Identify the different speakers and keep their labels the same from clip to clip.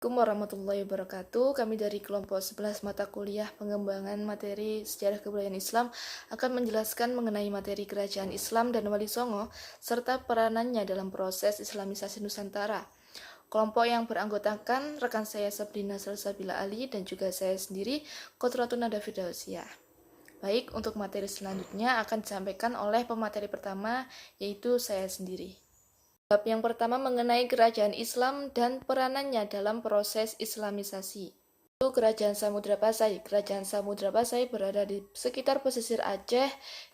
Speaker 1: Assalamualaikum warahmatullahi wabarakatuh. Kami dari kelompok 11 mata kuliah pengembangan materi sejarah kebudayaan Islam akan menjelaskan mengenai materi kerajaan Islam dan Wali Songo serta peranannya dalam proses Islamisasi Nusantara. Kelompok yang beranggotakan rekan saya Sabrina Salsabila Ali dan juga saya sendiri Qotratun Nada Firdausiah. Baik, untuk materi selanjutnya akan disampaikan oleh pemateri pertama, yaitu saya sendiri. Bab yang pertama mengenai kerajaan Islam dan peranannya dalam proses Islamisasi. Kerajaan Samudra Pasai. Kerajaan Samudra Pasai berada di sekitar pesisir Aceh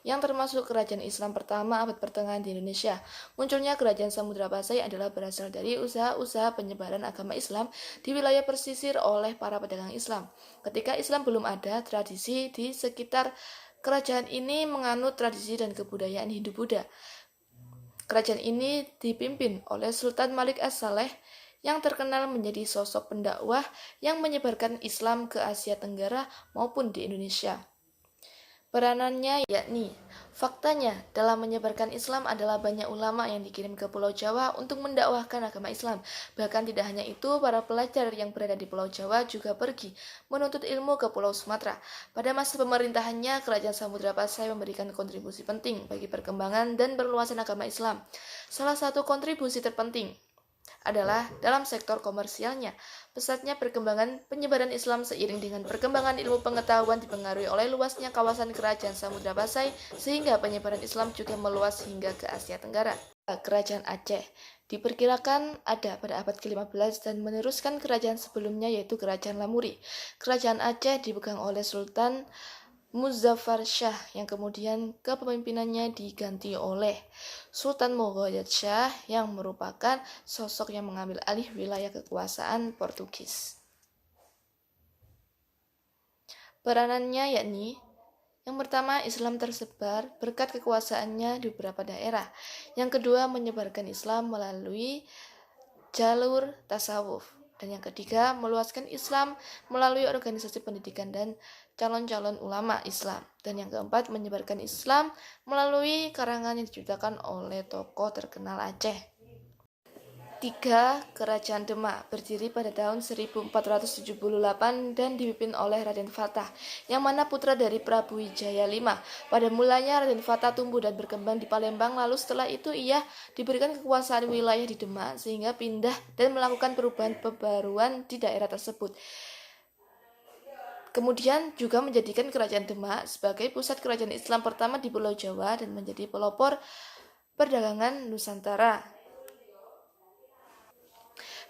Speaker 1: yang termasuk kerajaan Islam pertama abad pertengahan di Indonesia. Munculnya kerajaan Samudra Pasai adalah berasal dari usaha-usaha penyebaran agama Islam di wilayah pesisir oleh para pedagang Islam. Ketika Islam belum ada, tradisi di sekitar kerajaan ini menganut tradisi dan kebudayaan Hindu-Buddha. Kerajaan ini dipimpin oleh Sultan Malik As-Saleh yang terkenal menjadi sosok pendakwah yang menyebarkan Islam ke Asia Tenggara maupun di Indonesia. Peranannya yakni, faktanya dalam menyebarkan Islam adalah banyak ulama yang dikirim ke Pulau Jawa untuk mendakwahkan agama Islam. Bahkan tidak hanya itu, para pelajar yang berada di Pulau Jawa juga pergi menuntut ilmu ke Pulau Sumatera. Pada masa pemerintahannya, Kerajaan Samudra Pasai memberikan kontribusi penting bagi perkembangan dan perluasan agama Islam. Salah satu kontribusi terpenting adalah dalam sektor komersialnya. Pesatnya perkembangan penyebaran Islam seiring dengan perkembangan ilmu pengetahuan dipengaruhi oleh luasnya kawasan kerajaan Samudra Pasai, sehingga penyebaran Islam juga meluas hingga ke Asia Tenggara. Kerajaan Aceh diperkirakan ada pada abad ke-15 dan meneruskan kerajaan sebelumnya, yaitu Kerajaan Lamuri. Kerajaan Aceh dipegang oleh Sultan Muzaffar Shah yang kemudian kepemimpinannya diganti oleh Sultan Moghayyad Shah yang merupakan sosok yang mengambil alih wilayah kekuasaan Portugis. Peranannya yakni, yang pertama, Islam tersebar berkat kekuasaannya di beberapa daerah. Yang kedua, menyebarkan Islam melalui jalur tasawuf. Dan yang ketiga, meluaskan Islam melalui organisasi pendidikan dan calon-calon ulama Islam. Dan yang keempat, menyebarkan Islam melalui karangan yang diciptakan oleh tokoh terkenal Aceh. 3. Kerajaan Demak berdiri pada tahun 1478 dan dipimpin oleh Raden Fatah, yang mana putra dari Prabu Wijaya V. Pada mulanya Raden Fatah tumbuh dan berkembang di Palembang, lalu setelah itu ia diberikan kekuasaan wilayah di Demak sehingga pindah dan melakukan perubahan pembaruan di daerah tersebut. Kemudian juga menjadikan Kerajaan Demak sebagai pusat kerajaan Islam pertama di Pulau Jawa dan menjadi pelopor perdagangan Nusantara.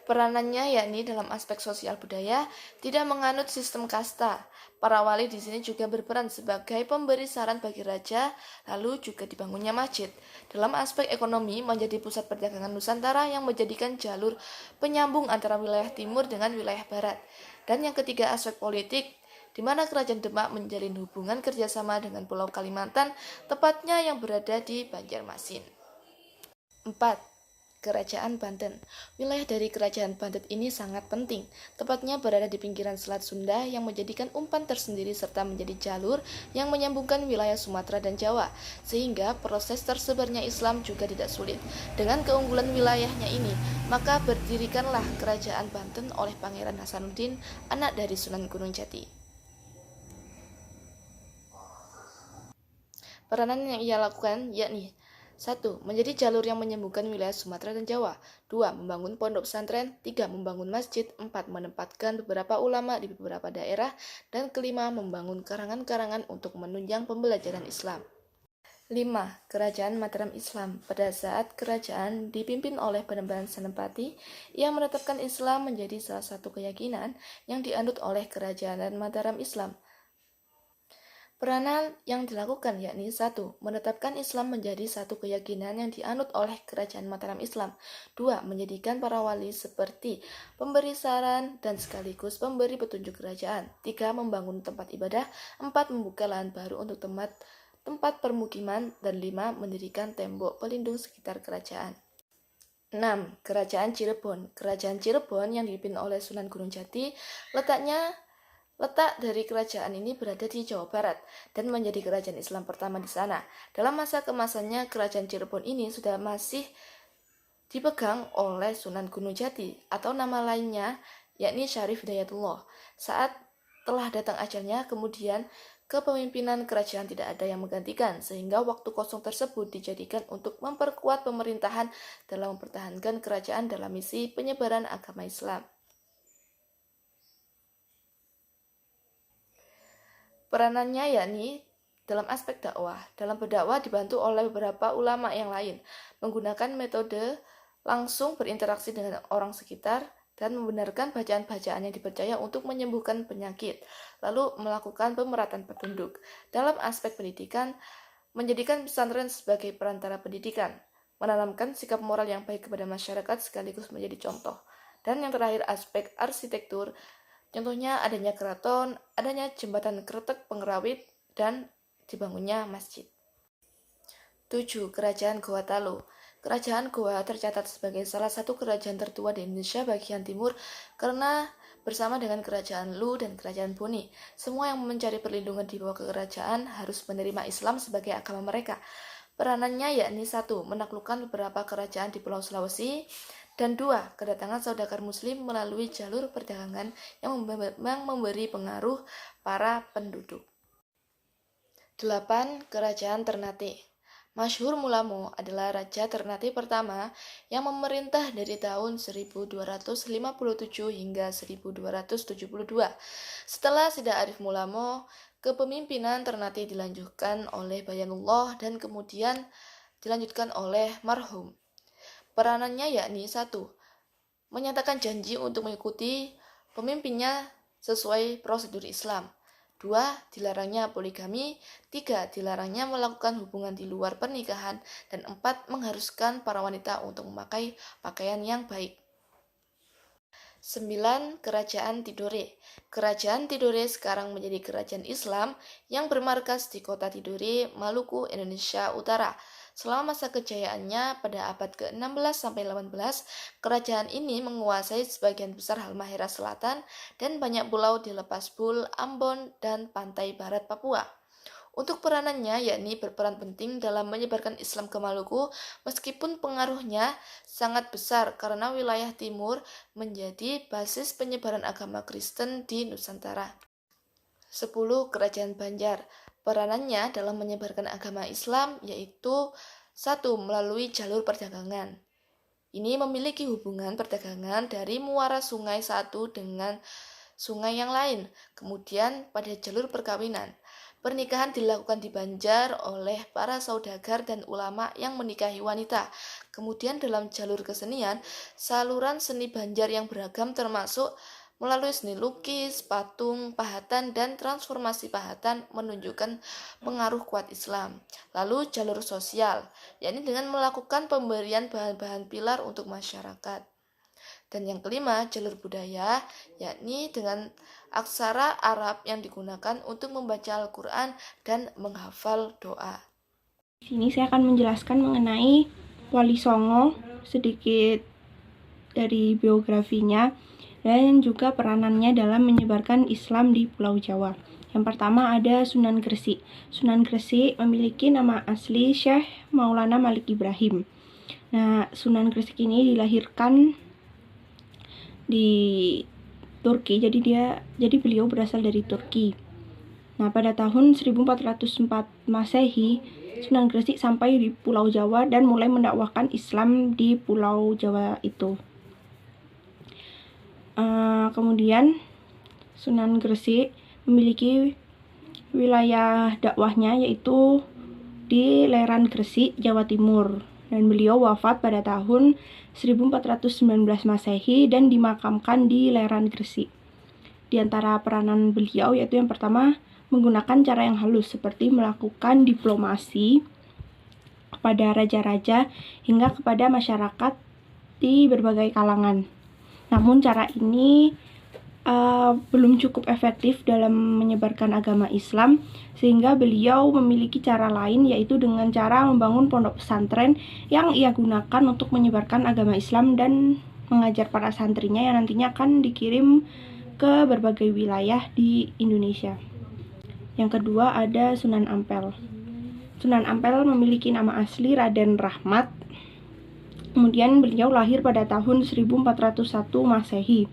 Speaker 1: Peranannya yakni dalam aspek sosial budaya, tidak menganut sistem kasta. Para wali di sini juga berperan sebagai pemberi saran bagi raja, lalu juga dibangunnya masjid. Dalam aspek ekonomi, menjadi pusat perdagangan Nusantara yang menjadikan jalur penyambung antara wilayah timur dengan wilayah barat. Dan yang ketiga, aspek politik, di mana Kerajaan Demak menjalin hubungan kerjasama dengan Pulau Kalimantan, tepatnya yang berada di Banjarmasin. 4. Kerajaan Banten. Wilayah dari Kerajaan Banten ini sangat penting, tepatnya berada di pinggiran Selat Sunda yang menjadikan umpan tersendiri serta menjadi jalur yang menyambungkan wilayah Sumatera dan Jawa, sehingga proses tersebarnya Islam juga tidak sulit. Dengan keunggulan wilayahnya ini, maka berdirikanlah Kerajaan Banten oleh Pangeran Hasanuddin, anak dari Sunan Gunung Jati. Peranan yang ia lakukan yakni 1. Menjadi jalur yang menyambungkan wilayah Sumatera dan Jawa. 2. Membangun pondok pesantren. 3. Membangun masjid. 4. Menempatkan beberapa ulama di beberapa daerah. Dan kelima, membangun karangan-karangan untuk menunjang pembelajaran Islam. 5. Kerajaan Mataram Islam. Pada saat kerajaan dipimpin oleh Panembahan Senapati, ia menetapkan Islam menjadi salah satu keyakinan yang dianut oleh Kerajaan Mataram Islam. Peranan yang dilakukan yakni 1. Menetapkan Islam menjadi satu keyakinan yang dianut oleh Kerajaan Mataram Islam. 2. Menjadikan para wali seperti pemberi saran dan sekaligus pemberi petunjuk kerajaan. 3. Membangun tempat ibadah. 4. Membuka lahan baru untuk tempat permukiman. Dan 5. Mendirikan tembok pelindung sekitar kerajaan. 6. Kerajaan Cirebon. Kerajaan Cirebon yang dipimpin oleh Sunan Gunung Jati, Letak dari kerajaan ini berada di Jawa Barat dan menjadi kerajaan Islam pertama di sana. Dalam masa keemasannya, kerajaan Cirebon ini sudah masih dipegang oleh Sunan Gunung Jati, atau nama lainnya yakni Syarif Hidayatullah. Saat telah datang ajalnya, kemudian kepemimpinan kerajaan tidak ada yang menggantikan, sehingga waktu kosong tersebut dijadikan untuk memperkuat pemerintahan dalam mempertahankan kerajaan dalam misi penyebaran agama Islam. Peranannya yakni dalam aspek dakwah. Dalam berdakwah dibantu oleh beberapa ulama yang lain, menggunakan metode langsung berinteraksi dengan orang sekitar dan membenarkan bacaan-bacaan yang dipercaya untuk menyembuhkan penyakit, lalu melakukan pemerataan penduduk. Dalam aspek pendidikan, menjadikan pesantren sebagai perantara pendidikan, menanamkan sikap moral yang baik kepada masyarakat sekaligus menjadi contoh. Dan yang terakhir, aspek arsitektur, contohnya adanya keraton, adanya jembatan kretek pengerawit, dan dibangunnya masjid. 7. Kerajaan Goa Talu. Kerajaan Goa tercatat sebagai salah satu kerajaan tertua di Indonesia bagian timur karena bersama dengan Kerajaan Lu dan Kerajaan Boni, semua yang mencari perlindungan di bawah kerajaan harus menerima Islam sebagai agama mereka. Peranannya yakni 1. Menaklukkan beberapa kerajaan di Pulau Sulawesi, dan 2. Kedatangan saudagar muslim melalui jalur perdagangan yang memberi pengaruh para penduduk. 8. Kerajaan Ternate. Masyhur Mulamo adalah Raja Ternate pertama yang memerintah dari tahun 1257 hingga 1272. Setelah Sidah Arif Mulamo, kepemimpinan Ternate dilanjutkan oleh Bayanullah dan kemudian dilanjutkan oleh marhum. Peranannya yakni 1. Menyatakan janji untuk mengikuti pemimpinnya sesuai prosedur Islam. 2. Dilarangnya poligami. 3. Dilarangnya melakukan hubungan di luar pernikahan. Dan 4. Mengharuskan para wanita untuk memakai pakaian yang baik. 9. Kerajaan Tidore. Kerajaan Tidore sekarang menjadi kerajaan Islam yang bermarkas di kota Tidore, Maluku, Indonesia Utara. Selama masa kejayaannya pada abad ke-16-18, kerajaan ini menguasai sebagian besar Halmahera Selatan dan banyak pulau di Lepas Bul, Ambon, dan pantai barat Papua. Untuk peranannya yakni berperan penting dalam menyebarkan Islam ke Maluku, meskipun pengaruhnya sangat besar karena wilayah timur menjadi basis penyebaran agama Kristen di Nusantara. 10. Kerajaan Banjar. Peranannya dalam menyebarkan agama Islam yaitu 1. Melalui jalur perdagangan. Ini memiliki hubungan perdagangan dari muara sungai satu dengan sungai yang lain. Kemudian pada jalur perkawinan, pernikahan dilakukan di Banjar oleh para saudagar dan ulama yang menikahi wanita. Kemudian dalam jalur kesenian, saluran seni Banjar yang beragam termasuk melalui seni lukis, patung, pahatan, dan transformasi pahatan menunjukkan pengaruh kuat Islam. Lalu jalur sosial, yakni dengan melakukan pemberian bahan-bahan pilar untuk masyarakat. Dan yang kelima, jalur budaya, yakni dengan aksara Arab yang digunakan untuk membaca Al-Quran dan menghafal doa.
Speaker 2: Di sini saya akan menjelaskan mengenai Wali Songo, sedikit dari biografinya, dan juga peranannya dalam menyebarkan Islam di Pulau Jawa. Yang pertama ada Sunan Gresik. Sunan Gresik memiliki nama asli Syekh Maulana Malik Ibrahim. Nah, Sunan Gresik ini dilahirkan di Turki, jadi beliau berasal dari Turki. Nah, pada tahun 1404 Masehi, Sunan Gresik sampai di Pulau Jawa dan mulai mendakwahkan Islam di Pulau Jawa itu. Kemudian Sunan Gresik memiliki wilayah dakwahnya yaitu di Leran Gresik, Jawa Timur, dan beliau wafat pada tahun 1419 Masehi dan dimakamkan di Leran Gresik. Di antara peranan beliau yaitu yang pertama, menggunakan cara yang halus seperti melakukan diplomasi kepada raja-raja hingga kepada masyarakat di berbagai kalangan. Namun cara ini belum cukup efektif dalam menyebarkan agama Islam, sehingga beliau memiliki cara lain yaitu dengan cara membangun pondok pesantren yang ia gunakan untuk menyebarkan agama Islam dan mengajar para santrinya yang nantinya akan dikirim ke berbagai wilayah di Indonesia. Yang kedua ada Sunan Ampel. Sunan Ampel memiliki nama asli Raden Rahmat. Kemudian beliau lahir pada tahun 1401 Masehi.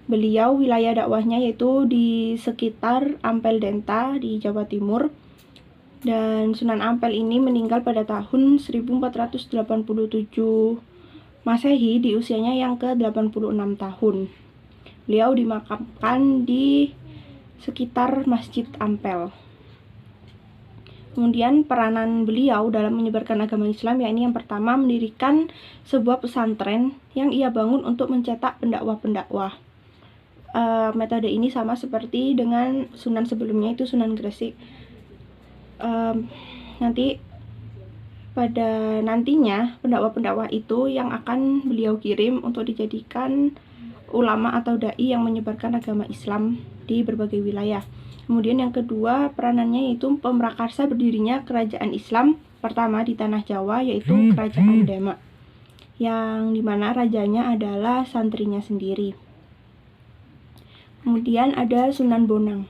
Speaker 2: Beliau wilayah dakwahnya yaitu di sekitar Ampel Denta di Jawa Timur. Dan Sunan Ampel ini meninggal pada tahun 1487 Masehi di usianya yang ke-86 tahun. Beliau dimakamkan di sekitar Masjid Ampel. Kemudian peranan beliau dalam menyebarkan agama Islam, yakni yang pertama mendirikan sebuah pesantren yang ia bangun untuk mencetak pendakwah-pendakwah. Metode ini sama seperti dengan Sunan sebelumnya, itu Sunan Gresik. Nantinya pendakwah-pendakwah itu yang akan beliau kirim untuk dijadikan ulama atau dai yang menyebarkan agama Islam di berbagai wilayah. Kemudian yang kedua peranannya yaitu pemrakarsa berdirinya kerajaan Islam pertama di tanah Jawa, yaitu Kerajaan Demak, yang dimana rajanya adalah santrinya sendiri. Kemudian ada Sunan Bonang.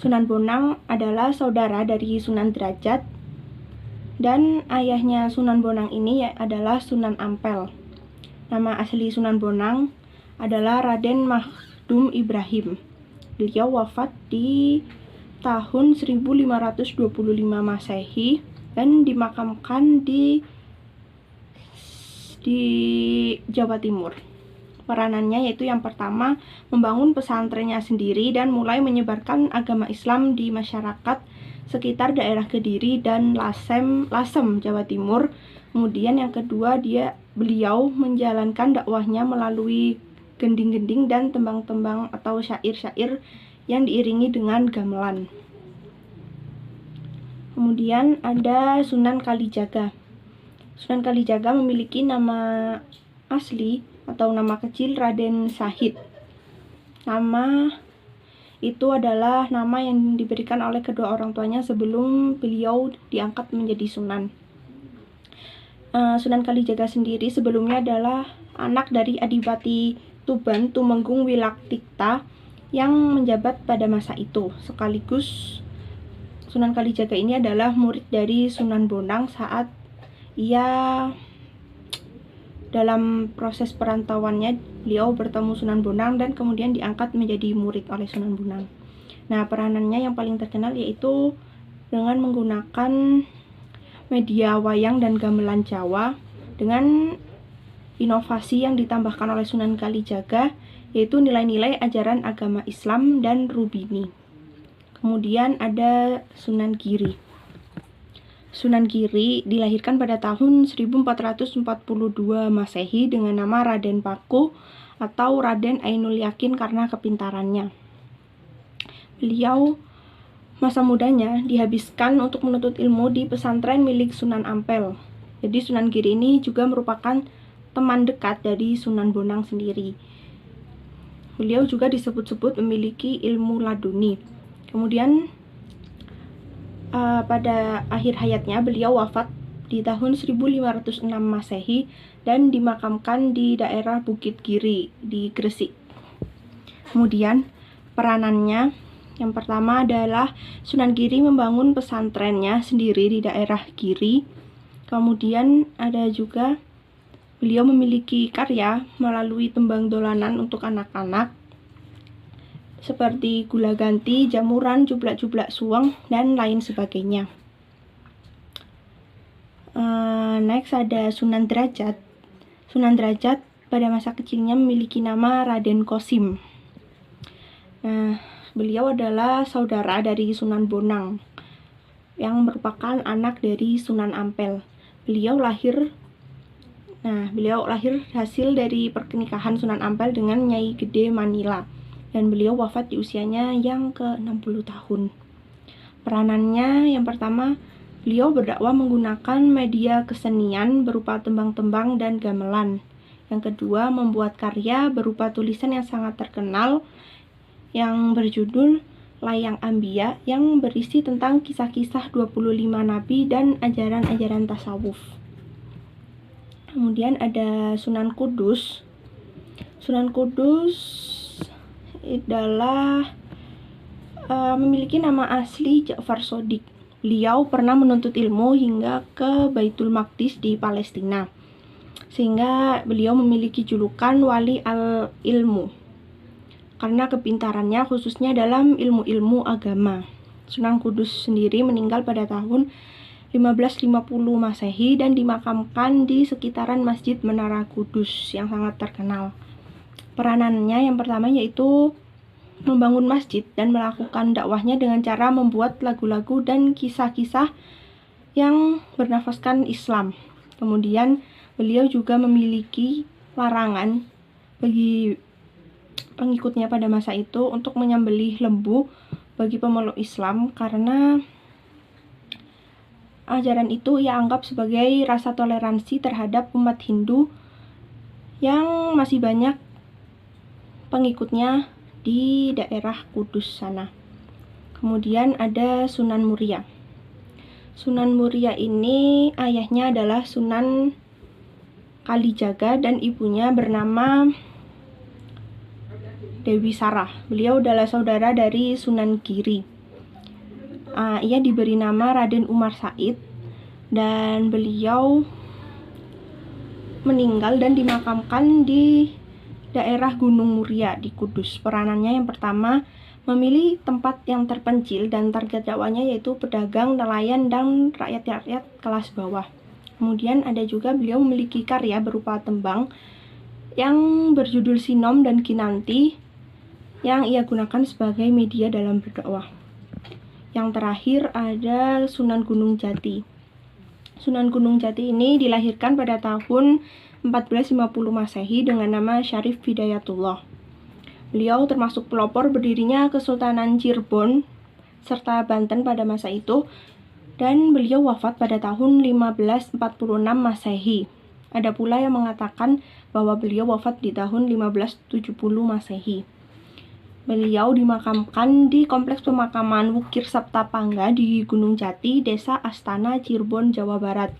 Speaker 2: Sunan Bonang adalah saudara dari Sunan Derajat, dan ayahnya Sunan Bonang ini adalah Sunan Ampel. Nama asli Sunan Bonang adalah Raden Makhdum Ibrahim. Beliau wafat di tahun 1525 Masehi dan dimakamkan di Jawa Timur. Peranannya yaitu yang pertama membangun pesantrennya sendiri dan mulai menyebarkan agama Islam di masyarakat sekitar daerah Kediri dan Lasem, Jawa Timur. Kemudian yang kedua beliau menjalankan dakwahnya melalui gending-gending dan tembang-tembang atau syair-syair yang diiringi dengan gamelan. Kemudian ada Sunan Kalijaga. Sunan Kalijaga memiliki nama asli atau nama kecil Raden Sahid. Nama itu adalah nama yang diberikan oleh kedua orang tuanya sebelum beliau diangkat menjadi sunan. Sunan Kalijaga sendiri sebelumnya adalah anak dari Adipati Tuban Tumenggung Wilaktikta yang menjabat pada masa itu. Sekaligus Sunan Kalijaga ini adalah murid dari Sunan Bonang saat ia dalam proses perantauannya beliau bertemu Sunan Bonang dan kemudian diangkat menjadi murid oleh Sunan Bonang. Nah, peranannya yang paling terkenal yaitu dengan menggunakan media wayang dan gamelan Jawa dengan inovasi yang ditambahkan oleh Sunan Kalijaga, yaitu nilai-nilai ajaran agama Islam dan Rubini. Kemudian ada Sunan Giri. Sunan Giri dilahirkan pada tahun 1442 Masehi dengan nama Raden Paku atau Raden Ainul Yakin karena kepintarannya. Beliau masa mudanya dihabiskan untuk menuntut ilmu di pesantren milik Sunan Ampel. Jadi Sunan Giri ini juga merupakan teman dekat dari Sunan Bonang sendiri. Beliau juga disebut-sebut memiliki ilmu laduni. Kemudian pada akhir hayatnya beliau wafat di tahun 1506 Masehi dan dimakamkan di daerah Bukit Giri di Gresik. Kemudian peranannya yang pertama adalah Sunan Giri membangun pesantrennya sendiri di daerah Giri. Kemudian ada juga beliau memiliki karya melalui tembang dolanan untuk anak-anak seperti gula ganti, jamuran, jublak-jublak suweng, dan lain sebagainya. Next ada Sunan Derajat. Sunan Derajat pada masa kecilnya memiliki nama Raden Kosim. Beliau adalah saudara dari Sunan Bonang yang merupakan anak dari Sunan Ampel. Beliau lahir hasil dari pernikahan Sunan Ampel dengan Nyai Gede Manila, dan beliau wafat di usianya yang ke-60 tahun. Peranannya yang pertama, beliau berdakwah menggunakan media kesenian berupa tembang-tembang dan gamelan. Yang kedua, membuat karya berupa tulisan yang sangat terkenal yang berjudul Layang Ambia yang berisi tentang kisah-kisah 25 nabi dan ajaran-ajaran tasawuf. Kemudian ada Sunan Kudus. Sunan Kudus adalah memiliki nama asli Ja'far Shodiq. Beliau pernah menuntut ilmu hingga ke Baitul Maqdis di Palestina, sehingga beliau memiliki julukan Wali al-Ilmu. karena kepintarannya khususnya dalam ilmu-ilmu agama. Sunan Kudus sendiri meninggal pada tahun 1550 Masehi dan dimakamkan di sekitaran Masjid Menara Kudus yang sangat terkenal. Peranannya yang pertama yaitu membangun masjid dan melakukan dakwahnya dengan cara membuat lagu-lagu dan kisah-kisah yang bernafaskan Islam. Kemudian beliau juga memiliki larangan bagi pengikutnya pada masa itu untuk menyembelih lembu bagi pemeluk Islam karena ajaran itu ia anggap sebagai rasa toleransi terhadap umat Hindu yang masih banyak pengikutnya di daerah Kudus sana. Kemudian ada Sunan Muria. Sunan Muria ini ayahnya adalah Sunan Kalijaga dan ibunya bernama Dewi Sarah. Beliau adalah saudara dari Sunan Giri. Ia diberi nama Raden Umar Said dan beliau meninggal dan dimakamkan di daerah Gunung Muria di Kudus. Peranannya yang pertama memilih tempat yang terpencil dan target dakwahnya yaitu pedagang, nelayan, dan rakyat-rakyat kelas bawah. Kemudian ada juga beliau memiliki karya berupa tembang yang berjudul Sinom dan Kinanti yang ia gunakan sebagai media dalam berdakwah. Yang terakhir ada Sunan Gunung Jati. Sunan Gunung Jati ini dilahirkan pada tahun 1450 Masehi dengan nama Syarif Hidayatullah. Beliau termasuk pelopor berdirinya Kesultanan Cirebon serta Banten pada masa itu, dan beliau wafat pada tahun 1546 Masehi. Ada pula yang mengatakan bahwa beliau wafat di tahun 1570 Masehi. Beliau dimakamkan di Kompleks Pemakaman Wukir Saptapangga di Gunung Jati, Desa Astana, Cirebon, Jawa Barat.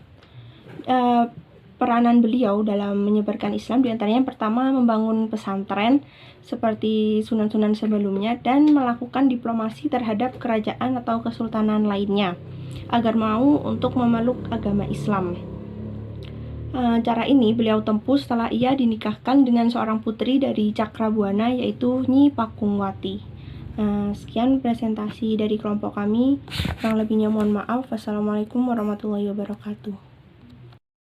Speaker 2: Peranan beliau dalam menyebarkan Islam diantaranya yang pertama membangun pesantren seperti sunan-sunan sebelumnya dan melakukan diplomasi terhadap kerajaan atau kesultanan lainnya agar mau untuk memeluk agama Islam. Cara ini beliau tempuh setelah ia dinikahkan dengan seorang putri dari Cakrabuana yaitu Nyi Pakungwati. Sekian presentasi dari kelompok kami. Kurang lebihnya mohon maaf. Wassalamualaikum warahmatullahi wabarakatuh.